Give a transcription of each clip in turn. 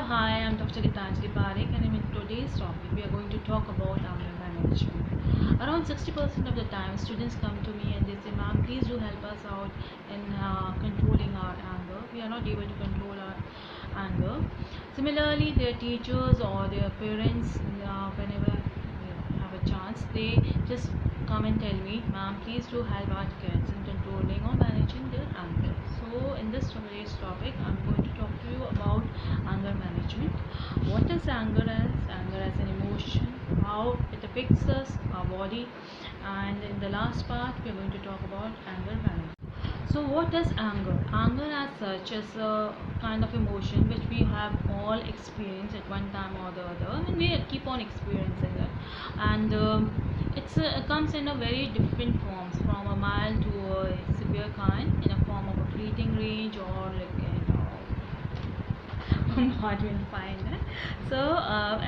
Hi, I'm Dr. Gitanjali Parekh, and in today's topic, we are going to talk about anger management. Around 60% of the time, students come to me and they say, "Ma'am, please do help us out in controlling our anger. We are not able to control our anger." Similarly, their teachers or their parents, whenever they have a chance, they just come and tell me, "Ma'am, please do help our kids in controlling or managing their anger." So, in this today's topic, I'm going to talk to you about anger management. What is anger as? Anger as an emotion, how it affects us, our body, and in the last part, we are going to talk about anger management. So, what is anger? Anger, as such, is a kind of emotion which we have all experienced at one time or the other, and we keep on experiencing it. And it comes in a very different forms, from a mild to a severe kind, in a form of a fleeting rage or like hard and fine. So,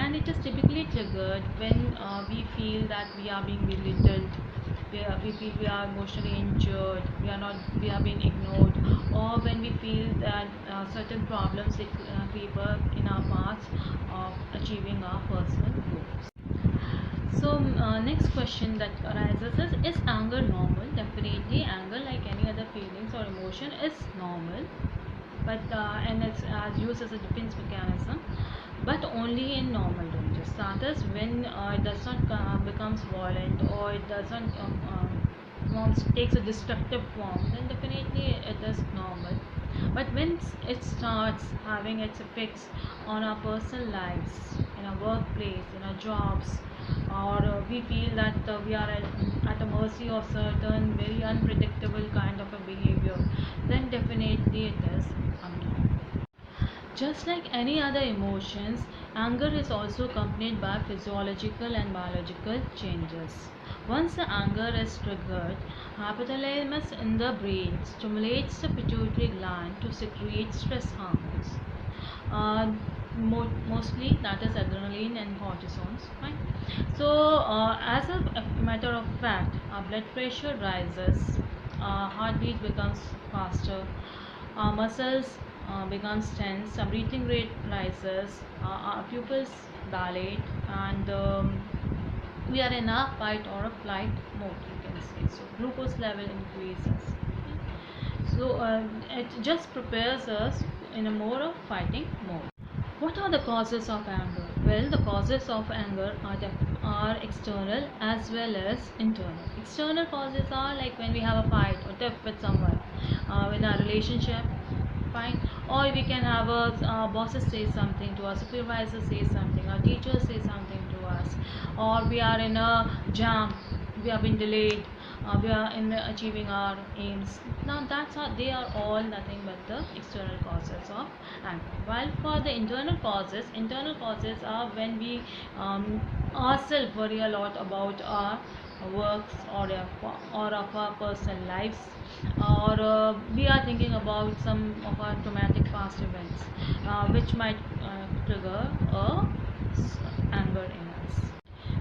and it is typically triggered when we feel that we are being belittled, we feel we are emotionally injured, we are being ignored, or when we feel that certain problems creep up in our paths of achieving our personal goals. So, next question that arises is anger normal? Definitely, anger, like any other feelings or emotion, is normal, but and it's used as a defense mechanism, but only in normal ranges. That is when it does not becomes violent, or it doesn't takes a destructive form, then definitely it is normal. But when it starts having its effects on our personal lives, in our workplace, in our jobs, or we feel that we are at a mercy of certain very unpredictable kind of a behavior, then definitely it is abnormal. Just like any other emotions, anger is also accompanied by physiological and biological changes. Once the anger is triggered, hypothalamus in the brain stimulates the pituitary gland to secrete stress hormones. Uh, Mostly that is adrenaline and cortisols, right? So, as a matter of fact, our blood pressure rises, our heartbeat becomes faster, our muscles becomes tense, our breathing rate rises, our pupils dilate, and we are in a fight or a flight mode, you can say. So, glucose level increases. So, it just prepares us in a more of fighting mode. What are the causes of anger? Well, the causes of anger are external as well as internal. External causes are like when we have a fight or tiff with someone, in our relationship, fine, or we can have our bosses say something to us, supervisor say something, our teachers say something to us, or we are in a jam, we have been delayed, we are in achieving our aims. Now they are all nothing but the external causes of anger. While for the internal causes are when we ourselves worry a lot about our works, or of our personal lives, or we are thinking about some of our traumatic past events, which might trigger anger in us.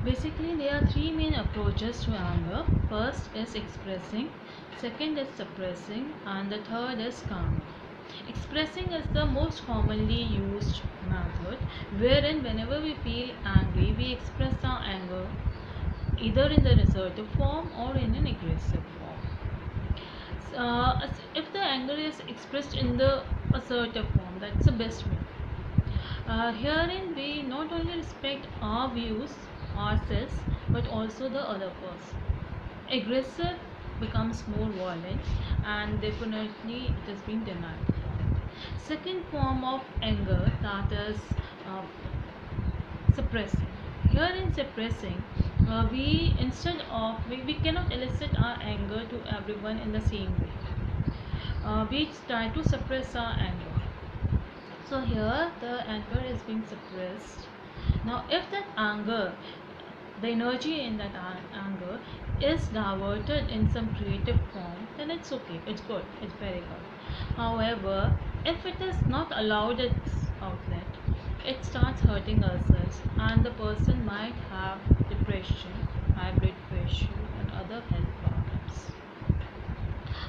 Basically, there are three main approaches to anger. First is expressing, second is suppressing, and the third is calming. Expressing is the most commonly used method, wherein whenever we feel angry, we express our anger either in the assertive form or in an aggressive form. If the anger is expressed in the assertive form, that's the best way. Herein, we not only respect our views, ourselves, but also the other person. Aggressive becomes more violent, and definitely it has been denied. Second form of anger, that is uh, suppressing. Here in suppressing, we cannot elicit our anger to everyone in the same way. We try to suppress our anger. So here the anger is being suppressed. Now, if that anger, the energy in that anger is diverted in some creative form, then it's okay, it's good, it's very good. However, if it is not allowed its outlet, it starts hurting ourselves, and the person might have depression, high blood pressure, and other health problems.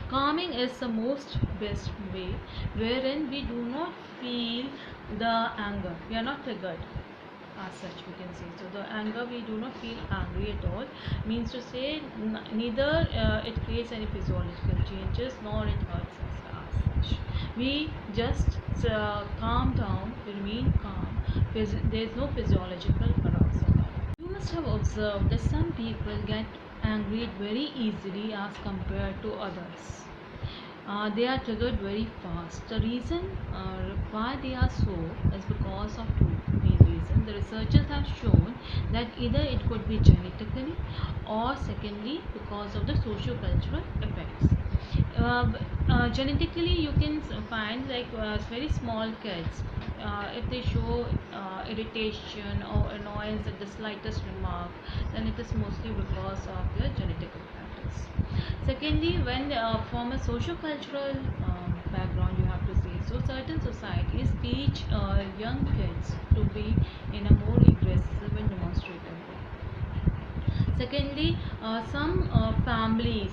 Calming is the most best way, wherein we do not feel the anger. We are not triggered as such, we can say. So the anger, we do not feel angry at all, means to say neither it creates any physiological changes nor it hurts us as such. We just calm down, we remain calm. There is no physiological arousal. You must have observed that some people get angry very easily as compared to others. They are triggered very fast. The reason why they are so is because of two main reasons. The researchers have shown that either it could be genetically or secondly because of the socio-cultural effects. Genetically, you can find like very small kids, if they show irritation or annoyance at the slightest remark, then it is mostly because of their genetic factors. Secondly, when from a socio-cultural background, you have to say, so certain societies teach young kids to be in a more aggressive and demonstrative way. Secondly, some families,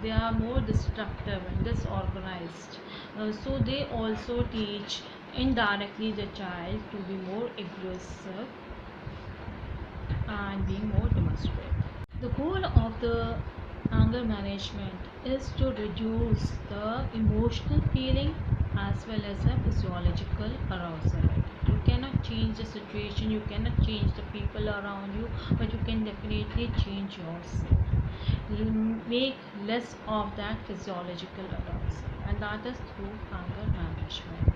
they are more destructive and disorganized, so they also teach indirectly the child to be more aggressive and being more demonstrative. The goal of the anger management is to reduce the emotional feeling as well as the physiological arousal. You cannot change the situation, you cannot change the people around you, but you can definitely change yourself. Make less of that physiological arousal, and that is through anger management.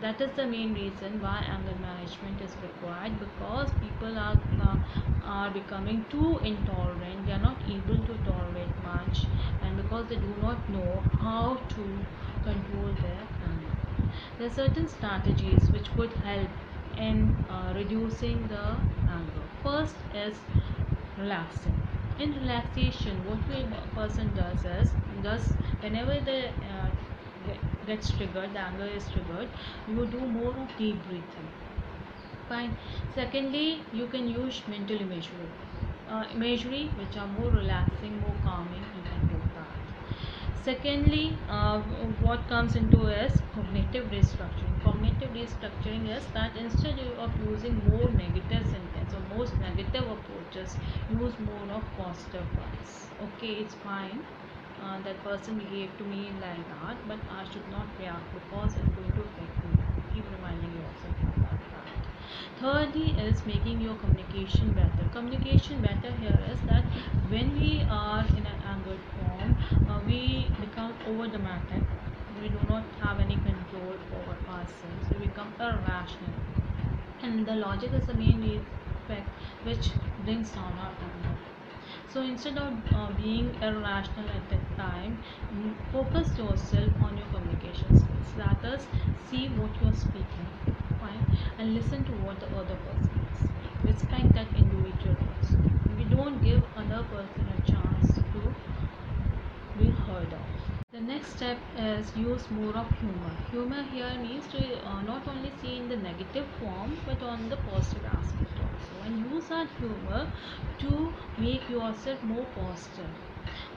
That is the main reason why anger management is required, because people are becoming too intolerant. They are not able to tolerate much, and because they do not know how to control their anger. There are certain strategies which could help in reducing the anger. First is relaxing. In relaxation, what a person does is, whenever the gets triggered, the anger is triggered, you do more of deep breathing. Fine. Secondly, you can use mental imagery which are more relaxing, more calming. You can do that. Secondly, what comes into is cognitive restructuring. Cognitive restructuring is that instead of using more negative sentences or most negative approaches, use more of positive ones. Okay, it's fine. That person behaved to me like that, but I should not react because it's going to affect me. Keep reminding yourself about that. Thirdly is making your communication better. Communication better here is that when we are in an angered form, we become over dramatic. We do not have any control over ourselves. We become irrational, and the logic is the main effect which brings down our anger. So instead of being irrational at that time, focus yourself on your communication skills. That is, see what you are speaking, fine, and listen to what the other person is. Respect that individual person. We don't give other person a chance to be heard of. The next step is use more of humor. Humor here means to not only see in the negative form but on the positive aspect also, and use that humor to make yourself more positive.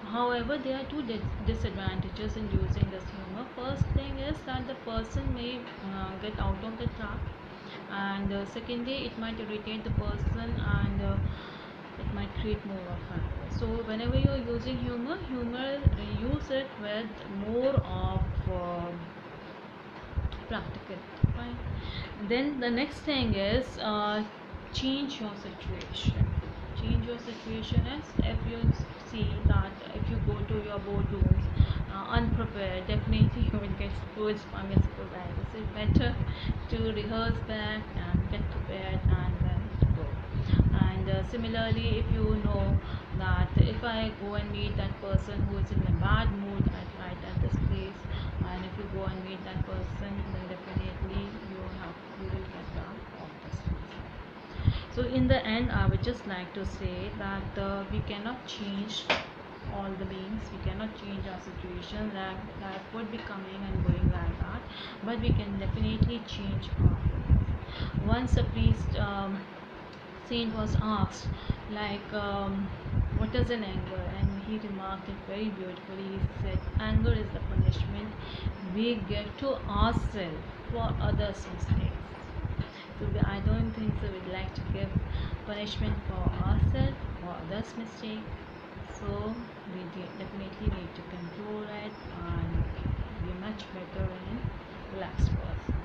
However, there are two disadvantages in using this humor. First thing is that the person may get out of the trap, and secondly, it might irritate the person, and it might create more of anger. So whenever you're using humor, use it with more of practical, right? Then the next thing is change your situation. Change your situation is, if you see that if you go to your boardrooms unprepared, definitely you will get spoiled supervisor. So it's better to rehearse back and get prepared and then go. And similarly, if you know that if I go and meet that person who is in a bad mood at this place, and if you go and meet that person, then definitely you will get out of this place. So in the end, I would just like to say that we cannot change all the beings, we cannot change our situation, that life would be coming and going like that, but we can definitely change our feelings. Once a priest saint was asked like what is an anger? And he remarked it very beautifully. He said anger is the punishment we give to ourselves for others mistakes. So I don't think so we'd like to give punishment for ourselves or others mistake. So we definitely need to control it and be much better and relaxed for us.